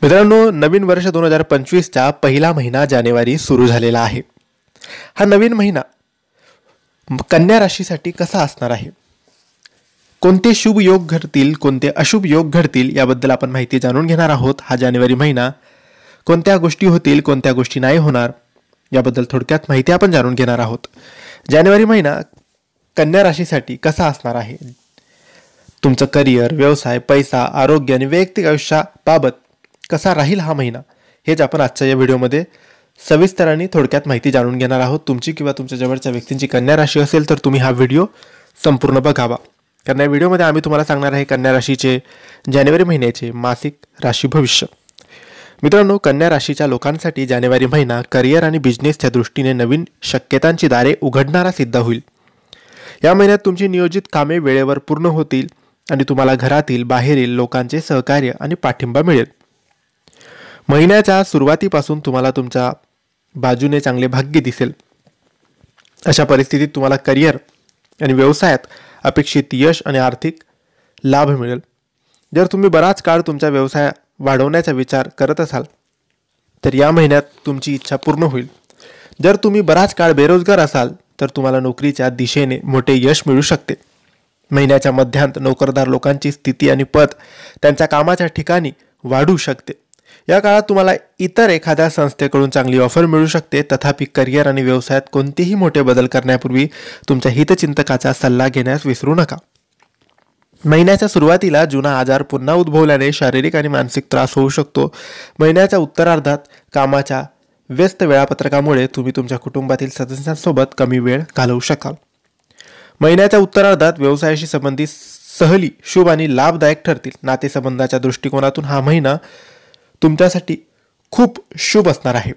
मित्रांनो, नवीन वर्ष 2025चा पहिला महिना जानेवारी सुरू झालेला आहे। हा नवीन महिना कन्या राशीसाठी कसा असणार आहे, कोणते शुभ योग घडतील, कोणते अशुभ योग घडतील याबद्दल आपण माहिती जाणून घेणार आहोत। हा जानेवारी महिना कोणत्या गोष्टी होतील, कोणत्या गोष्टी नाही होणार याबद्दल थोडक्यात माहिती आपण जाणून घेणार आहोत। जानेवारी महिना कन्या राशीसाठी कसा असणार आहे, तुमचं करिअर, व्यवसाय, पैसा, आरोग्य आणि वैयक्तिक आयुष्याबाबत कसा राहील हा महिना, हेच आपण आजच्या या व्हिडिओमध्ये सविस्तर आणि थोडक्यात माहिती जाणून घेणार आहोत। तुमची किंवा तुमच्या जवळच्या व्यक्तींची कन्या राशी असेल तर तुम्ही हा व्हिडिओ संपूर्ण बघावा, कारण या व्हिडिओमध्ये आम्ही तुम्हाला सांगणार आहे कन्या राशीचे जानेवारी महिन्याचे मासिक राशी भविष्य। मित्रांनो, कन्या राशीच्या लोकांसाठी जानेवारी महिना करिअर आणि बिझनेसच्या दृष्टीने नवीन शक्यतांची दारे उघडणारा सिद्ध होईल। या महिन्यात तुमची नियोजित कामे वेळेवर पूर्ण होतील आणि तुम्हाला घरातील, बाहेरील लोकांचे सहकार्य आणि पाठिंबा मिळेल। महिन्याच्या सुरुवातीपासून तुम्हाला तुमच्या बाजूने चांगले भाग्य दिसेल। अशा परिस्थितीत तुम्हाला करिअर आणि व्यवसायात अपेक्षित यश आणि आर्थिक लाभ मिळेल। जर तुम्ही बराच काळ तुमचा व्यवसाय वाढवण्याचा विचार करत असाल तर या महिन्यात तुमची इच्छा पूर्ण होईल। जर तुम्ही बराच काळ बेरोजगार असाल तर तुम्हाला नोकरीच्या दिशेने मोठे यश मिळू शकते। महिन्याच्या मध्यांत नोकरदार लोकांची स्थिती आणि पद त्यांच्या कामाच्या ठिकाणी वाढू शकते। या काळात तुम्हाला इतर एखाद्या संस्थेकडून चांगली ऑफर मिळू शकते। तथापि करिअर आणि व्यवसायात कोणतेही मोठे बदल करण्यापूर्वी तुमच्या हितचिंतकाचा सल्ला घेण्यास विसरू नका। महिन्याच्या सुरुवातीला जुना आजार पुन्हा उद्भवल्याने शारीरिक आणि मानसिक त्रास होऊ शकतो। महिन्याच्या उत्तरार्धात कामाच्या व्यस्त वेळापत्रकामुळे तुम्ही तुमच्या कुटुंबातील सदस्यांसोबत कमी वेळ घालवू शकाल। महिन्याच्या उत्तरार्धात व्यवसायाशी संबंधित सहली शुभ आणि लाभदायक ठरतील। नातेसंबंधाच्या दृष्टिकोनातून हा महिना तुमच्यासाठी खूप शुभ असणार आहे।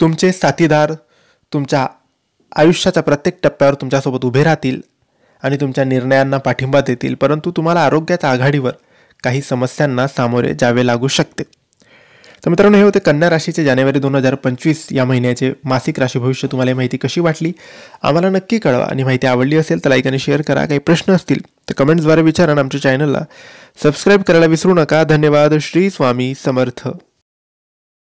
तुमचे साथीदार तुमच्या आयुष्याच्या प्रत्येक टप्प्यावर तुमच्यासोबत उभे राहतील आणि तुमच्या निर्णयांना पाठिंबा देतील, परंतु तुम्हाला आरोग्याच्या आघाडीवर काही समस्यांना सामोरे जावे लागू शकते। तर मित्रांनो, हे होते कन्या राशीचे जानेवारी 2025 या महिन्याचे मासिक राशी भविष्य। तुम्हाला ही माहिती कशी वाटली आम्हाला नक्की कळवा, आणि माहिती आवडली असेल तर लाईक आणि शेअर करा। काही प्रश्न असतील तर कमेंट्सद्वारे विचारा आणि आमच्या चॅनलला सबस्क्राईब करायला विसरू नका। धन्यवाद। श्री स्वामी समर्थ।